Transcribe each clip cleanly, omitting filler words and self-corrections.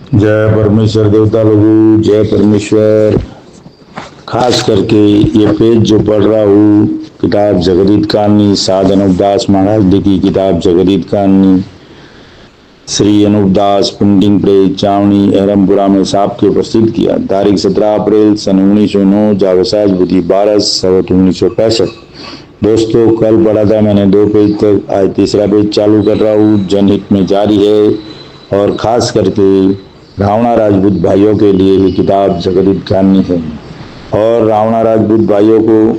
जय परमेश्वर देवता लोगों, जय परमेश्वर। खास करके ये पेज जो पढ़ रहा हूँ, किताब जगदीत कहानी, साध अनूपदास महाराज जी की किताब जगदीत कहानी, श्री अनूपदास प्रिंटिंग प्रेस चावनी एरमपुरा में साहब के प्रसिद्ध किया। तारीख 17 अप्रैल सन 1909, जावसाज बुद्धि 12/7/1965। दोस्तों, कल पढ़ा था मैंने 2 पेज तक, आज तीसरा पेज चालू कर रहा हूँ। जनहित में जारी है और खास करके रावणा राजपूत भाइयों के लिए ये किताब जगदीत कहानी है। और रावणा राजपूत भाइयों को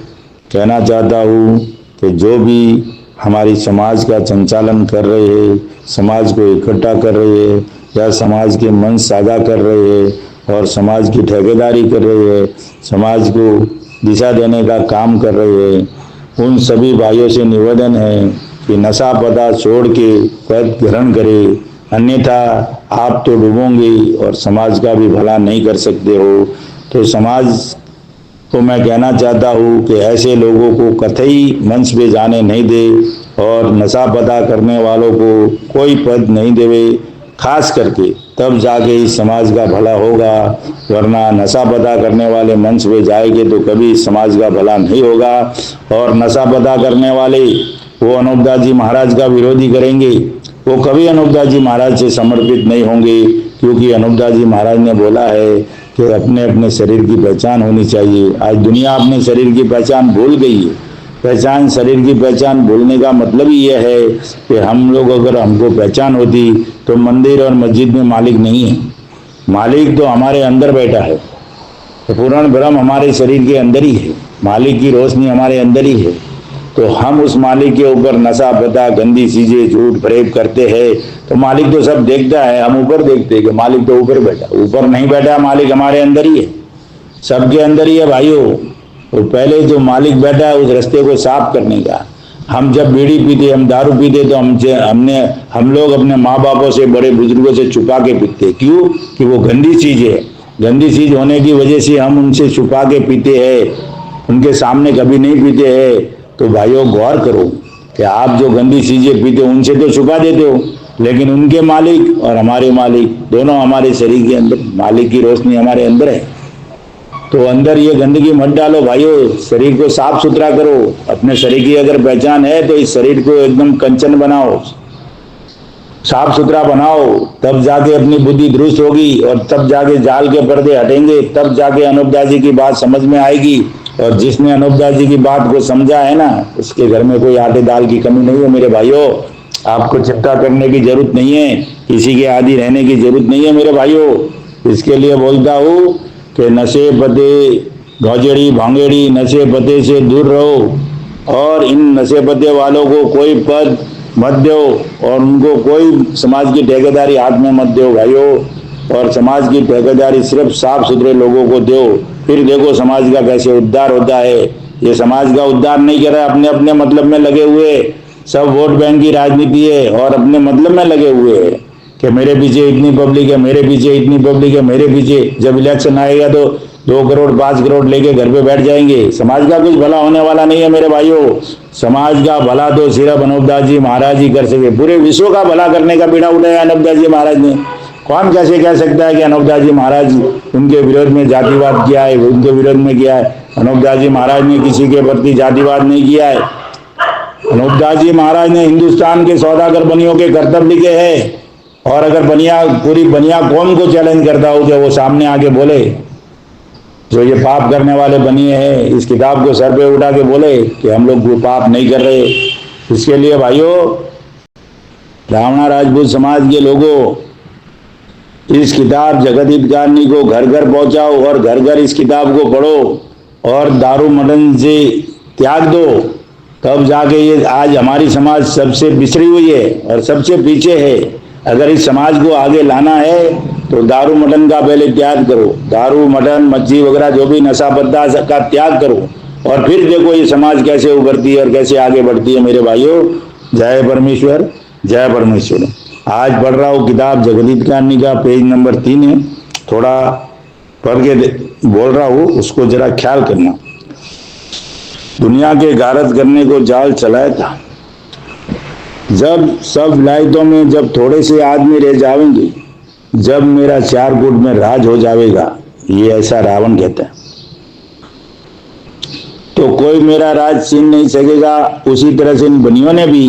कहना चाहता हूँ कि जो भी हमारी समाज का संचालन कर रहे हैं, समाज को इकट्ठा कर रहे हैं या समाज के मन साझा कर रहे हैं और समाज की ठेकेदारी कर रहे हैं, समाज को दिशा देने का काम कर रहे हैं, उन सभी भाइयों से निवेदन है कि नशा पदार्थ छोड़ के पद ग्रहण करें, अन्यथा आप तो डूबोगे और समाज का भी भला नहीं कर सकते हो। तो समाज को मैं कहना चाहता हूँ कि ऐसे लोगों को कतई मंच पे जाने नहीं दे और नशा पता करने वालों को कोई पद नहीं देवे। खास करके तब जाके इस समाज का भला होगा, वरना नशा पता करने वाले मंच पे जाएंगे तो कभी समाज का भला नहीं होगा। और नशा पता करने वाले वो अनूपदास जी महाराज का विरोधी करेंगे, वो कभी अनूपदास जी महाराज से समर्पित नहीं होंगे, क्योंकि अनूपदास जी महाराज ने बोला है कि अपने अपने शरीर की पहचान होनी चाहिए। आज दुनिया अपने शरीर की पहचान भूल गई है। पहचान, शरीर की पहचान भूलने का मतलब ही यह है कि हम लोग, अगर हमको पहचान होती तो मंदिर और मस्जिद में मालिक नहीं है, मालिक तो हमारे अंदर बैठा है। तो पूर्ण ब्रह्म हमारे शरीर के अंदर ही है, मालिक की रोशनी हमारे अंदर ही है। तो हम उस मालिक के ऊपर नशा पता, गंदी चीजें, झूठ फरेब करते हैं तो मालिक तो सब देखता है, हम ऊपर देखते हैं कि मालिक तो ऊपर बैठा। ऊपर नहीं बैठा, मालिक हमारे अंदर ही है, सबके अंदर ही है भाइयों। और पहले जो मालिक बैठा है उस रास्ते को साफ करने का। हम जब बीड़ी पीते, हम दारू पीते तो हम लोग अपने माँ बापों से, बड़े बुजुर्गों से छुपा के पीते। क्यों? कि वो गंदी चीज है। गंदी चीज होने की वजह से हम उनसे छुपा के पीते हैं, उनके सामने कभी नहीं पीते हैं। तो भाइयों गौर करो कि आप जो गंदी चीजें पीते हो उनसे तो छुपा देते हो, लेकिन उनके मालिक और हमारे मालिक दोनों हमारे शरीर के अंदर, मालिक की रोशनी हमारे अंदर है। तो अंदर ये गंदगी मत डालो भाइयों, शरीर को साफ सुथरा करो। अपने शरीर की अगर पहचान है तो इस शरीर को एकदम कंचन बनाओ, साफ सुथरा बनाओ, तब जाके अपनी बुद्धि दुरुस्त होगी और तब जाके जाल के पर्दे हटेंगे, तब जाके अनूपदास जी की बात समझ में आएगी। और जिसने अनूपदास जी की बात को समझा है ना, उसके घर में कोई आटे दाल की कमी नहीं है मेरे भाइयों। आपको चिंता करने की जरूरत नहीं है, किसी के आदि रहने की जरूरत नहीं है मेरे भाइयों। इसके लिए बोलता हूँ कि नशे पते, गौजड़ी भांगेड़ी, नशे पते से दूर रहो और इन नशे पते वालों को कोई पद मत दो और उनको कोई समाज की ठेकेदारी हाथ में मत दो भाइयों। और समाज की ठेकेदारी सिर्फ साफ सुथरे लोगों को दो, फिर देखो समाज का कैसे उद्धार होता है। ये समाज का उद्धार नहीं कर रहा है, अपने अपने मतलब में लगे हुए, सब वोट बैंक की राजनीति है और अपने मतलब में लगे हुए हैं कि मेरे पीछे इतनी पब्लिक है, मेरे पीछे इतनी पब्लिक है, मेरे पीछे। जब इलेक्शन आएगा तो 2 करोड़ 5 करोड़ लेके घर पे बैठ जाएंगे। समाज का कुछ भला होने वाला नहीं है मेरे भाइयों। समाज का भला तो सिर्फ अनूपदास जी महाराज ही कर सके। पूरे विश्व का भला करने का बीड़ा उठाया अनूपदास जी महाराज ने। कौन कैसे कह सकता है कि अनूपदास जी महाराज उनके विरोध में जातिवाद किया है, उनके विरोध में किया है? अनूपदास जी महाराज ने किसी के प्रति जातिवाद नहीं किया है। अनूपदास जी महाराज ने हिंदुस्तान के सौदागर बनियों के कर्तव्य लिखे हैं। और अगर बनिया, पूरी बनिया कौम को चैलेंज करता हो कि वो सामने आके बोले, जो ये पाप करने वाले बनिए हैं, इस किताब को सर पे उठा के बोले कि हम लोग वो पाप नहीं कर रहे। इसके लिए भाइयों, रावणा राजपूत समाज के लोगों, इस किताब जगदीत कहानी को घर घर पहुंचाओ और घर घर इस किताब को पढ़ो और दारू मदन से त्याग दो। तब जाके ये आज हमारी समाज सबसे बिछड़ी हुई है और सबसे पीछे है। अगर इस समाज को आगे लाना है तो दारू मटन का पहले त्याग करो, दारू मटन मच्छी वगैरह जो भी नशा पत्ता का त्याग करो और फिर देखो ये समाज कैसे उभरती है और कैसे आगे बढ़ती है मेरे भाइयों। जय परमेश्वर, जय परमेश्वर। आज पढ़ रहा हूँ किताब जगदीत कहानी का, पेज नंबर 3 है। थोड़ा पढ़ के बोल रहा हूँ, उसको जरा ख्याल करना। दुनिया के गारत करने को जाल चलाया था, जब सब विलायतों में जब थोड़े से आदमी रह जाएंगे जब मेरा चारकूट में राज हो जाएगा, ये ऐसा रावण कहता है, तो कोई मेरा राज छीन नहीं सकेगा। उसी तरह से इन बनियों ने भी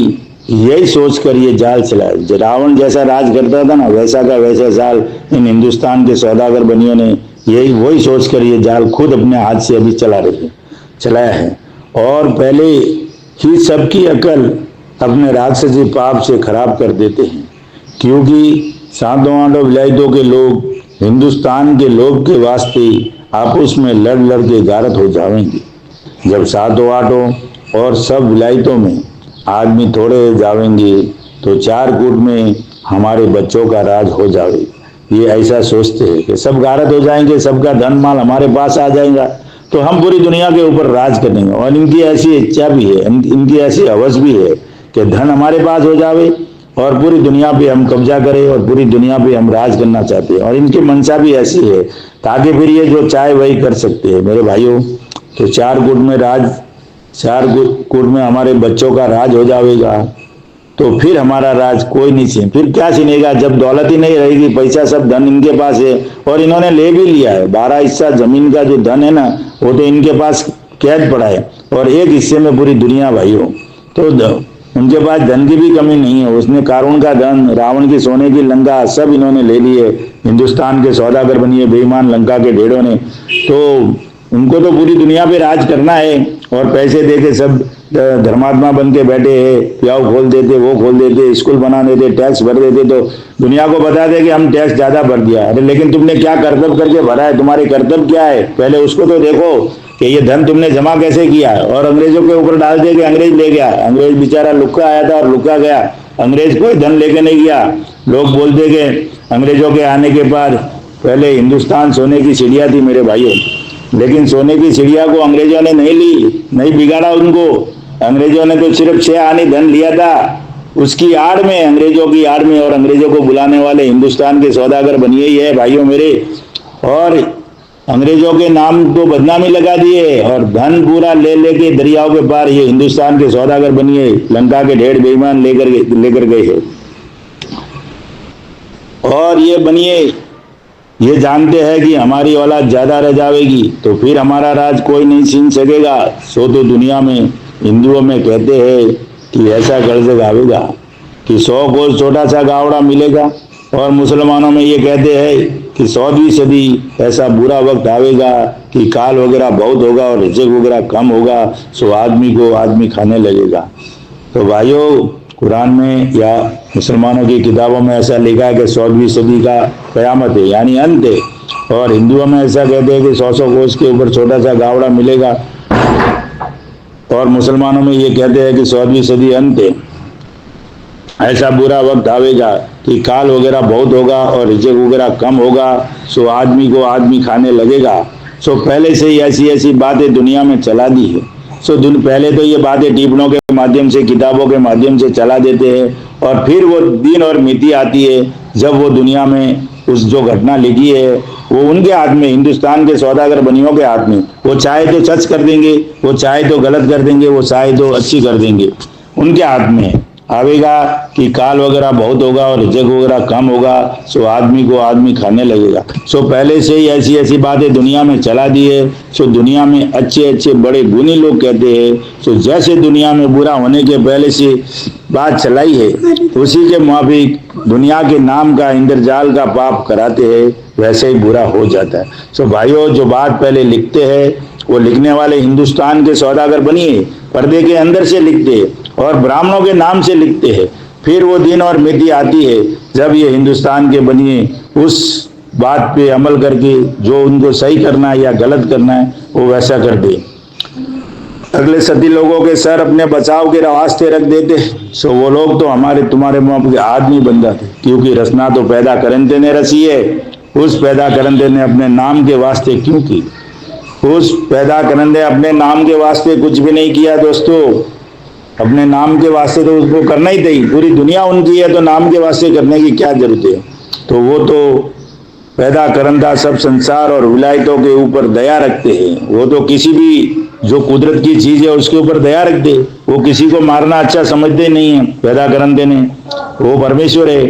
यही सोचकर ये जाल चलाया। रावण जैसा राज करता था ना, वैसा का वैसा जाल इन हिंदुस्तान के सौदागर बनियों ने यही वही सोचकर ये जाल खुद अपने हाथ से अभी चलाया है। और पहले ही सबकी अकल अपने राक्षसी पाप से खराब कर देते हैं, क्योंकि सातों आठों विलायतों के लोग हिंदुस्तान के लोग के वास्ते आपस में लड़ लड़ के गारत हो जाएंगे। जब सातों आठों और सब विलायतों में आदमी थोड़े हो जाएंगे तो चारकूट में हमारे बच्चों का राज हो जाए। ये ऐसा सोचते हैं कि सब गारत हो जाएंगे, सबका धन माल हमारे पास आ जाएगा तो हम पूरी दुनिया के ऊपर राज करेंगे। और इनकी ऐसी इच्छा भी है, इनकी ऐसी हवस भी है कि धन हमारे पास हो जावे और पूरी दुनिया पे हम कब्जा करें और पूरी दुनिया पे हम राज करना चाहते हैं। और इनकी मंशा भी ऐसी है ताकि फिर ये जो चाहे वही कर सकते हैं। मेरे भाइयों, तो चारकूट में हमारे बच्चों का राज हो जाएगा तो फिर हमारा राज कोई नहीं छीन, फिर क्या छीनेगा जब दौलत ही नहीं रहेगी, पैसा सब धन इनके पास है और इन्होंने ले भी लिया है। 12 हिस्सा जमीन का जो धन है ना, वो तो इनके पास कैद पड़ा है और एक हिस्से में पूरी दुनिया भाइयों। तो उनके पास धन की भी कमी नहीं है। उसने कारून का धन, रावण की सोने की लंका सब इन्होंने ले लिए। हिंदुस्तान के सौदागर बनिए बेईमान लंका के ढेड़ों ने। तो उनको तो पूरी दुनिया पे राज करना है और पैसे देके सब धर्मात्मा बन के बैठे हैं। प्याऊ खोल देते, वो खोल देते, स्कूल बना देते, टैक्स भर देते, तो दुनिया को बता दे कि हम टैक्स ज्यादा भर दिया। अरे लेकिन तुमने क्या कर्तव्य करके भरा है? तुम्हारे कर्तव्य क्या है? पहले उसको तो देखो कि ये धन तुमने जमा कैसे किया। और अंग्रेजों के ऊपर डाल दे कि अंग्रेज ले गया। अंग्रेज बेचारा लुक्का आया था और लुक्का गया। अंग्रेज कोई धन लेके नहीं गया। लोग बोलते कि अंग्रेजों के आने के बाद पहले हिंदुस्तान सोने की चिड़िया थी मेरे भाइयों, लेकिन सोने की चिड़िया को अंग्रेजों ने नहीं ली, नहीं बिगाड़ा उनको। अंग्रेजों ने तो सिर्फ 6 आने धन लिया था, उसकी आड़ में, अंग्रेजों की आड़ में। और अंग्रेजों को बुलाने वाले हिंदुस्तान के सौदागर बनिए ही है भाइयों मेरे। और अंग्रेजों के नाम को बदनामी लगा दिए और धन पूरा ले लेके दरियाओं के पार ये हिंदुस्तान के सौदागर बनिए लंका के ढेर बेईमान लेकर गए हैं। और ये बनिए ये जानते हैं कि हमारी औलाद ज्यादा रह जाएगी तो फिर हमारा राज कोई नहीं छीन सकेगा। सो तो दुनिया में हिंदुओं में कहते हैं कि ऐसा कर्ज गावेगा कि 100 कोस छोटा सा गावड़ा मिलेगा। और मुसलमानों में ये कहते हैं कि 100वीं सदी ऐसा बुरा वक्त आवेगा कि काल वगैरह बहुत होगा और रिजक वगैरह कम होगा, सो आदमी को आदमी खाने लगेगा। तो भाइयों, कुरान में या मुसलमानों की किताबों में ऐसा लिखा है कि 100वीं सदी का कयामत है, यानी अंत है। और हिंदुओं में ऐसा कहते हैं कि 100 कोस के ऊपर छोटा सा गावड़ा मिलेगा। और मुसलमानों में ये कहते हैं कि 100वीं सदी अंत है, ऐसा बुरा वक्त आवेगा कि काल वगैरह बहुत होगा और रिजक वगैरह कम होगा, सो आदमी को आदमी खाने लगेगा। सो पहले से ही ऐसी ऐसी बातें दुनिया में चला दी है। सो पहले तो ये बातें टिप्पणों के माध्यम से, किताबों के माध्यम से चला देते हैं और फिर वो दिन और मिति आती है जब वो दुनिया में उस जो घटना लिखी है वो उनके हाथ में, हिंदुस्तान के सौदागर बनियों के हाथ में। वो चाहे तो सच कर देंगे, वो चाहे तो गलत कर देंगे, वो चाहे तो अच्छी कर देंगे, उनके हाथ में आवेगा कि काल वगैरह बहुत होगा और रिजक वगैरह कम होगा, सो आदमी को आदमी खाने लगेगा। सो पहले से ही ऐसी ऐसी बातें दुनिया में चला दी है। सो दुनिया में अच्छे अच्छे बड़े गुणी लोग कहते हैं, सो जैसे दुनिया में बुरा होने के पहले से बात चलाई है उसी के मुताबिक दुनिया के नाम का इंद्रजाल का पाप कराते हैं, वैसे ही बुरा हो जाता है। सो भाइयों, जो बात पहले लिखते हैं वो लिखने वाले हिंदुस्तान के सौदागर बनिए पर्दे के अंदर से लिखते हैं और ब्राह्मणों के नाम से लिखते हैं। फिर वो दिन और मिति आती है जब ये हिंदुस्तान के बनिए उस बात पे अमल करके जो उनको सही करना है या गलत करना है वो वैसा कर दे। अगले सदी लोगों के सर अपने बचाव के रास्ते रख देते। सो वो लोग तो हमारे तुम्हारे मुंह के आदमी बन जाते, क्योंकि रचना तो पैदा करंदे ने रची है। उस पैदा करंदे ने अपने नाम के वास्ते क्यों की? उस पैदा करंदे अपने नाम के वास्ते कुछ भी नहीं किया दोस्तों। अपने नाम के वास्ते तो उसको करना ही थी, पूरी दुनिया उनकी है तो नाम के वास्ते करने की क्या जरूरत है? तो वो तो पैदा करंदा सब संसार और विलायतों के ऊपर दया रखते हैं। वो तो किसी भी जो कुदरत की चीज है उसके ऊपर दया रखते, वो किसी को मारना अच्छा समझते नहीं है। पैदा करंदे ने, वो परमेश्वर है।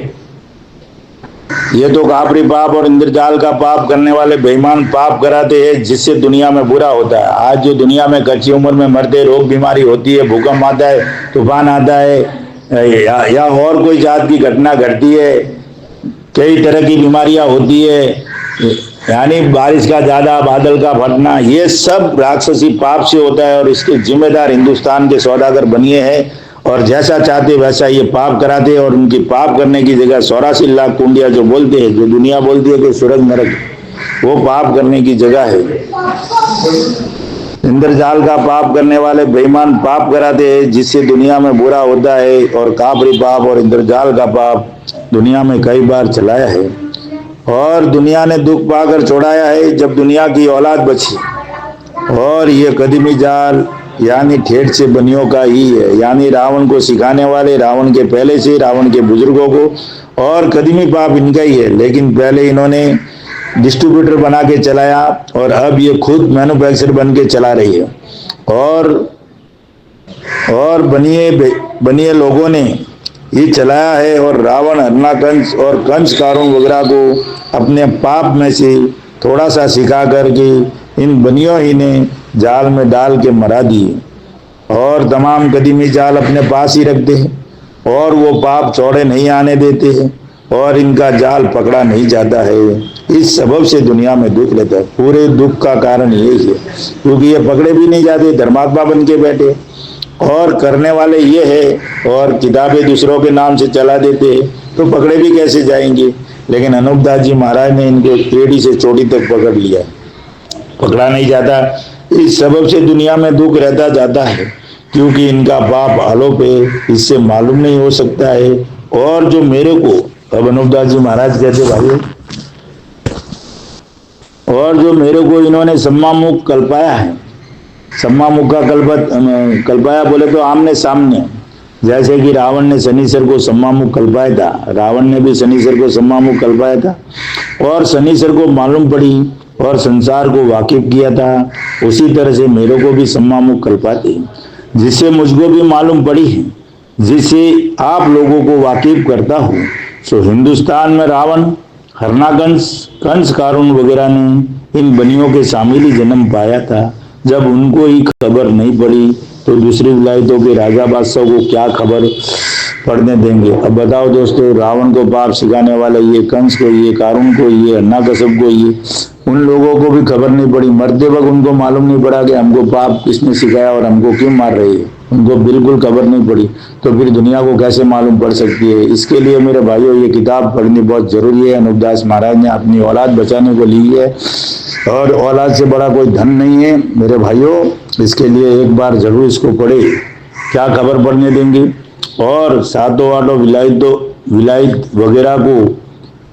ये तो काफरी पाप और इंद्रजाल का पाप करने वाले बेईमान पाप कराते हैं, जिससे दुनिया में बुरा होता है। आज जो दुनिया में कच्ची उम्र में मरते, रोग बीमारी होती है, भूकंप आता है, तूफान आता है, या और कोई जात की घटना घटती है, कई तरह की बीमारियां होती है, यानी बारिश का ज्यादा, बादल का फटना, ये सब राक्षसी पाप से होता है। और इसके जिम्मेदार हिंदुस्तान के सौदागर बनिए हैं, और जैसा चाहते वैसा ये पाप कराते हैं। और उनकी पाप करने की जगह 84 लाख कुंडिया जो बोलते हैं, जो दुनिया बोलती है कि सूरज नरक, वो पाप करने की जगह है। इंद्रजाल का पाप करने वाले बेईमान पाप कराते हैं, जिससे दुनिया में बुरा होता है। और काफरी पाप और इंद्रजाल का पाप दुनिया में कई बार चलाया है, और दुनिया ने दुख पाकर छोड़ाया है जब दुनिया की औलाद बची। और ये कदीमी जाल यानी ठेठ से बनियों का ही है, यानी रावण को सिखाने वाले, रावण के पहले से, रावण के बुजुर्गों को। और कदीमी पाप इनका ही है, लेकिन पहले इन्होंने डिस्ट्रीब्यूटर बना के चलाया, और अब ये खुद मैन्युफैक्चर बन के चला रही है। और बनिए लोगों ने ये चलाया है। और रावण, हरणाकंस और कंस कारुण वगैरह को अपने पाप में से थोड़ा सा सिखा करके इन बनियों ही ने जाल में डाल के मरा दिए। और तमाम कदीमी जाल अपने पास ही रखते हैं, और वो पाप चौड़े नहीं आने देते हैं, और इनका जाल पकड़ा नहीं जाता है। इस सबब से दुनिया में दुख रहता है। पूरे दुख का कारण यही है, क्योंकि ये पकड़े भी नहीं जाते, धर्मात्मा बन के बैठे, और करने वाले ये है। और किताबें दूसरों के नाम से चला देते हैं, तो पकड़े भी कैसे जाएंगे। लेकिन अनूपदास जी महाराज ने इनको एड़ी से चोटी तक पकड़ लिया, पकड़ा नहीं जाता। इस सबब से दुनिया में दुख रहता जाता है, क्योंकि इनका पाप आलोप है, इससे मालूम नहीं हो सकता है। और जो मेरे को, अब अनूपदास जी महाराज कहते भाई, और जो मेरे को इन्होंने सम्मामुख कल्पाया है, सम्मामुख का कल्पाया बोले तो आमने सामने, जैसे कि रावण ने शनिश्चर को सम्मामुख कल्पाया था, रावण ने भी शनिश्चर को सम्मामुख कल्पाया था, और शनिश्चर को मालूम पड़ी और संसार को वाकिफ किया था। उसी तरह से मेरे को भी सम्मामुख कल्पाते, जिससे मुझको भी मालूम पड़ी है, जिससे आप लोगों को वाकिफ करता हूँ। सो हिंदुस्तान में रावण, हरणाकंस, कंस कारुण वगैरह ने इन बनियों के शामिल ही जन्म पाया था। जब उनको ही खबर नहीं पड़ी, तो दूसरी विलायतों के राजा बादशाह को क्या खबर पढ़ने देंगे। अब बताओ दोस्तों, रावण को पाप सिखाने वाला ये कंस को, ये कारुण को, ये हरणाकश्यप को, ये उन लोगों को भी खबर नहीं पड़ी। मरते वक्त उनको मालूम नहीं पड़ा कि हमको पाप किसने सिखाया और हमको क्यों मार रही है, उनको बिल्कुल खबर नहीं पड़ी। तो फिर दुनिया को कैसे मालूम पड़ सकती है। इसके लिए मेरे भाइयों, ये किताब पढ़नी बहुत जरूरी है। अनूपदास महाराज ने अपनी औलाद बचाने को ली है, और औलाद से बड़ा कोई धन नहीं है मेरे भाइयों। इसके लिए एक बार जरूर इसको पढ़े, क्या खबर पढ़ने देंगे। और सातों आठों विलायत वगैरह को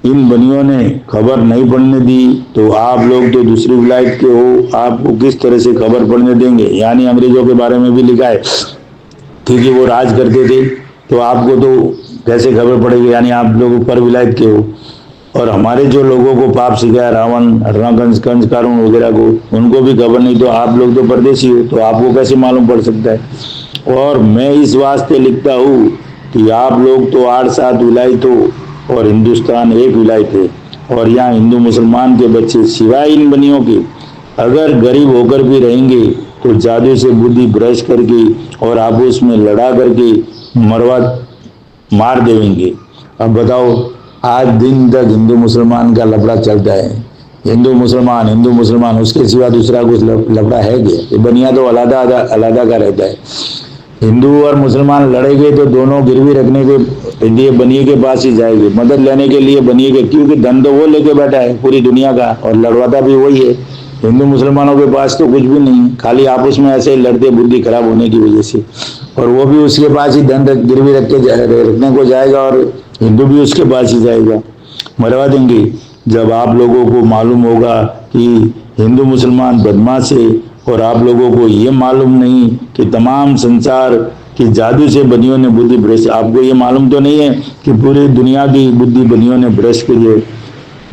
इन बनियों ने खबर नहीं पढ़ने दी, तो आप लोग तो दूसरी विलायत के हो, आपको किस तरह से खबर पढ़ने देंगे। यानी अंग्रेजों के बारे में भी लिखा है, क्योंकि वो राज करते थे, तो आपको तो कैसे खबर पड़ेगी, यानी आप लोग ऊपर विलायत के हो। और हमारे जो लोगों को पाप सिखाया, रावण, हरणाकंस, कंस कारुण वगैरह को, उनको भी खबर नहीं, तो आप लोग तो परदेसी हो, तो आपको कैसे मालूम पड़ सकता है। और मैं इस वास्ते लिखता हूँ कि आप लोग तो 8-7 विलायत हो, और हिंदुस्तान एक विलायत है। और यहाँ हिंदू मुसलमान के बच्चे सिवाय इन बनियों के अगर गरीब होकर भी रहेंगे, तो जादू से बुद्धि भ्रष्ट करके और आपस में लड़ा करके मार देंगे। अब बताओ, आज दिन तक हिंदू मुसलमान का लफड़ा चलता है, हिंदू मुसलमान, उसके सिवा दूसरा कुछ लफड़ा है क्या। ये बनिया तो अलग का रहता है। हिंदू और मुसलमान लड़ेंगे तो दोनों गिरवी रखने के लिए बनिए के पास ही जाएंगे, मदद लेने के लिए बनिए के, क्योंकि धन तो वो लेके बैठा है पूरी दुनिया का, और लड़वाता भी वही है। हिंदू मुसलमानों के पास तो कुछ भी नहीं, खाली आपस में ऐसे लड़ते बुद्धि खराब होने की वजह से। और वो भी उसके पास ही धन गिरवी रखने को जाएगा, और हिंदू भी उसके पास ही जाएगा, मरवा देंगे। जब आप लोगों को मालूम होगा कि हिंदू मुसलमान बदमाश है, और आप लोगों को ये मालूम नहीं कि तमाम संसार की जादू से बनियों ने बुद्धि भ्रष्ट, आपको ये मालूम तो नहीं है कि पूरी दुनिया की बुद्धि बनियों ने भ्रष्ट करी है।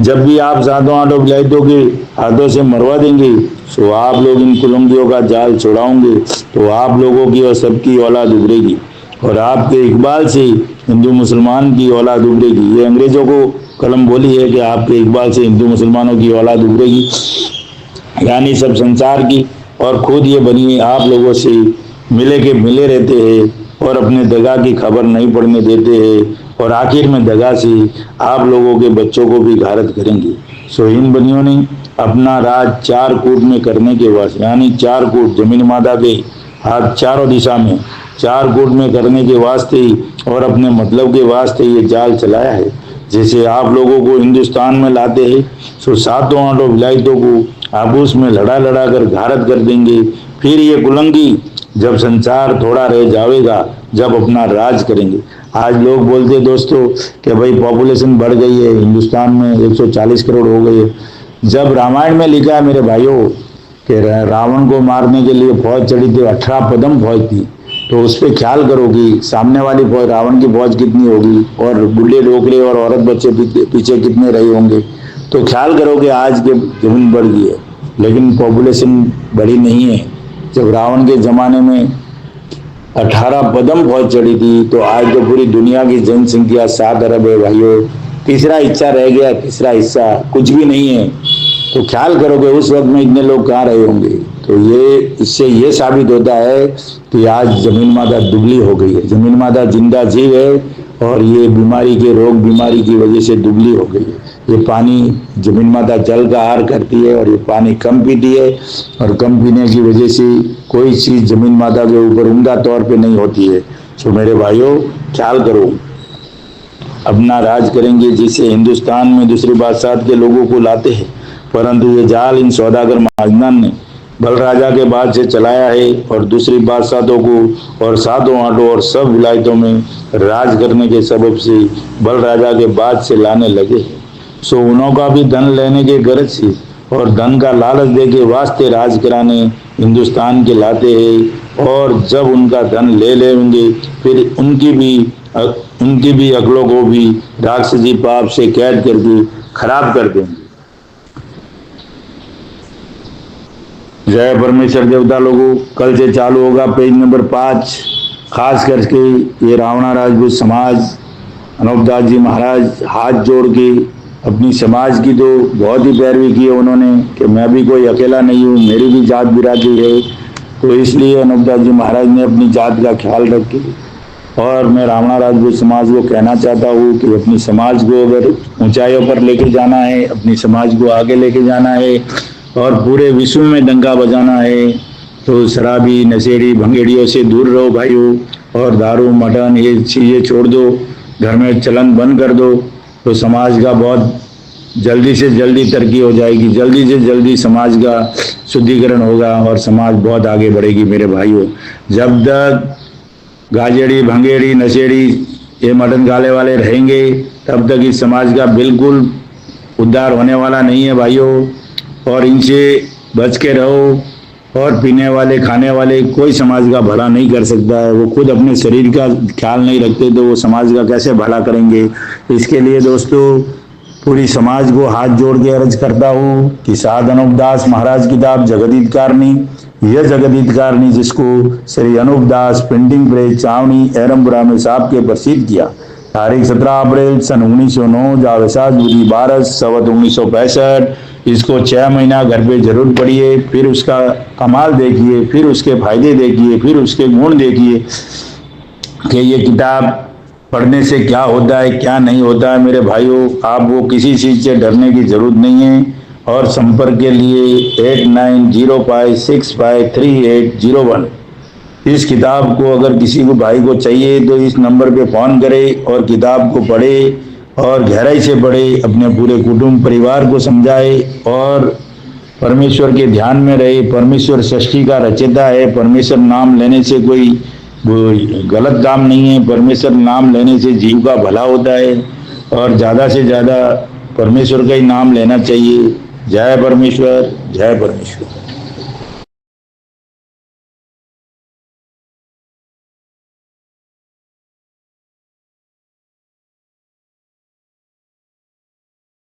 जब भी आप सातों आठों विलायतों के हाथों से मरवा देंगे, तो आप लोग इन कुलंगियों का जाल छुड़ाओगे, तो आप लोगों की और सबकी औलाद उभरेगी, और आपके इकबाल से हिंदू मुसलमान की औलाद उभरेगी। ये अंग्रेजों को कलम बोली है कि आपके इकबाल से हिंदू मुसलमानों की औलाद उभरेगी, यानी सब संसार की। और खुद ये बनी आप लोगों से मिले के मिले रहते हैं और अपने दगा की खबर नहीं पड़ने देते हैं, और आखिर में दगा से आप लोगों के बच्चों को भी गारत करेंगे। सो इन बनियों ने अपना राज चार कूट में करने के वास्ते, यानी चार कूट जमीन माता के हाथ चारों दिशा में चार कूट में करने के वास्ते और अपने मतलब के वास्ते ये जाल चलाया है। जैसे आप लोगों को हिंदुस्तान में लाते हैं, सो सातों आठों विलायतों को आपस में लड़ा लड़ा कर गारत कर देंगे। फिर ये कुलंगी जब संसार थोड़ा रह जाएगा, जब अपना राज करेंगे। आज लोग बोलते हैं दोस्तों कि भाई पॉपुलेशन बढ़ गई है, हिंदुस्तान में 140 करोड़ हो गई है। जब रामायण में लिखा है मेरे भाइयों कि रावण को मारने के लिए फौज चढ़ी थी, 18 पदम फौज थी, तो उस पर ख्याल करो कि सामने वाली फौज रावण की फौज कितनी होगी, और बुढ़े डोकरे और औरत बच्चे पीछे कितने रहे होंगे। तो ख्याल करो कि आज के जमीन बढ़ गई है, लेकिन पॉपुलेशन बड़ी नहीं है। जब रावण के जमाने में 18 पदम फौज चढ़ी थी, तो आज तो पूरी दुनिया की जनसंख्या 7 अरब है भाइयों। तीसरा हिस्सा रह गया, तीसरा हिस्सा कुछ भी नहीं है। तो ख्याल करो कि उस वक्त में इतने लोग कहाँ रहे होंगे। तो ये इससे ये साबित होता है कि आज जमीन माता दुबली हो गई है। जमीन माता जिंदा जीव है, और ये बीमारी के रोग बीमारी की वजह से दुबली हो गई है। ये पानी जमीन माता जल का आहार करती है, और ये पानी कम पीती है, और कम पीने की वजह से कोई चीज जमीन माता के ऊपर उम्दा तौर पे नहीं होती है। तो मेरे भाइयों ख्याल करो, अपना राज करेंगे। जिससे हिंदुस्तान में दूसरी बादशाह के लोगों को लाते हैं, परंतु ये जाल इन सौदागर महाजनान ने बल राजा के बाद से चलाया है, और दूसरी बादशाहों को और सातों आठों और सब विलायतों में राज करने के सबब से बल राजा के बाद से लाने लगे। सो उनका भी धन लेने के गरज से और धन का लालच दे के वास्ते राज कराने हिंदुस्तान के लाते हैं, और जब उनका धन ले लेंगे फिर उनकी भी अकलों को भी राक्षसी पाप से कैद करके खराब कर देंगे। जय परमेश्वर देवता लोगों, कल से चालू होगा पेज नंबर 5। खास करके ये रावणा राजपूत समाज, अनूपदास जी महाराज हाथ जोड़ के अपनी समाज की तो बहुत ही पैरवी की है उन्होंने कि मैं भी कोई अकेला नहीं हूँ, मेरी भी जात बिरादरी है। तो इसलिए अनूपदास जी महाराज ने अपनी जात का ख्याल रखे। और मैं रावणा राजपूत समाज को कहना चाहता हूँ कि अपनी समाज को अगर ऊंचाइयों पर लेके जाना है, अपनी समाज को आगे लेके जाना है और पूरे विश्व में डंका बजाना है, तो शराबी नशेड़ी भंगेड़ियों से दूर रहो भाइयों, और दारू मटन ये चीज़ें छोड़ दो, घर में चलन बंद कर दो। तो समाज का बहुत जल्दी से जल्दी तरक्की हो जाएगी, जल्दी से जल्दी समाज का शुद्धिकरण होगा और समाज बहुत आगे बढ़ेगी मेरे भाइयों। जब तक गाजेड़ी भंगेड़ी नशेड़ी ये मटन गाले वाले रहेंगे, तब तक इस समाज का बिल्कुल उद्धार होने वाला नहीं है भाइयों। और इनसे बच के रहो। और पीने वाले खाने वाले कोई समाज का भला नहीं कर सकता है। वो खुद अपने शरीर का ख्याल नहीं रखते तो वो समाज का कैसे भला करेंगे। इसके लिए दोस्तों पूरी समाज को हाथ जोड़ के अर्ज करता हूँ कि साध अनूपदास महाराज किताब जगदीतकारणी, यह जगदीतकारणी जिसको श्री अनूपदास प्रिंटिंग प्रेस चावनी एरमपुरा में साहब के प्रसिद्ध किया, तारीख 17 अप्रैल सन 1909 जावेसाज बुरी 12 सवत 1965। इसको 6 महीना घर पे जरूर पढ़िए, फिर उसका कमाल देखिए, फिर उसके फायदे देखिए, फिर उसके गुण देखिए कि ये किताब पढ़ने से क्या होता है क्या नहीं होता है। मेरे भाइयों आपको किसी चीज़ से डरने की जरूरत नहीं है। और संपर्क के लिए 8905653801। इस किताब को अगर किसी को भाई को चाहिए तो इस नंबर पे फ़ोन करे और किताब को पढ़े और गहराई से पढ़े, अपने पूरे कुटुंब परिवार को समझाए और परमेश्वर के ध्यान में रहे। परमेश्वर सृष्टि का रचयिता है। परमेश्वर नाम लेने से कोई गलत काम नहीं है। परमेश्वर नाम लेने से जीव का भला होता है और ज़्यादा से ज़्यादा परमेश्वर का ही नाम लेना चाहिए। जय परमेश्वर, जय परमेश्वर।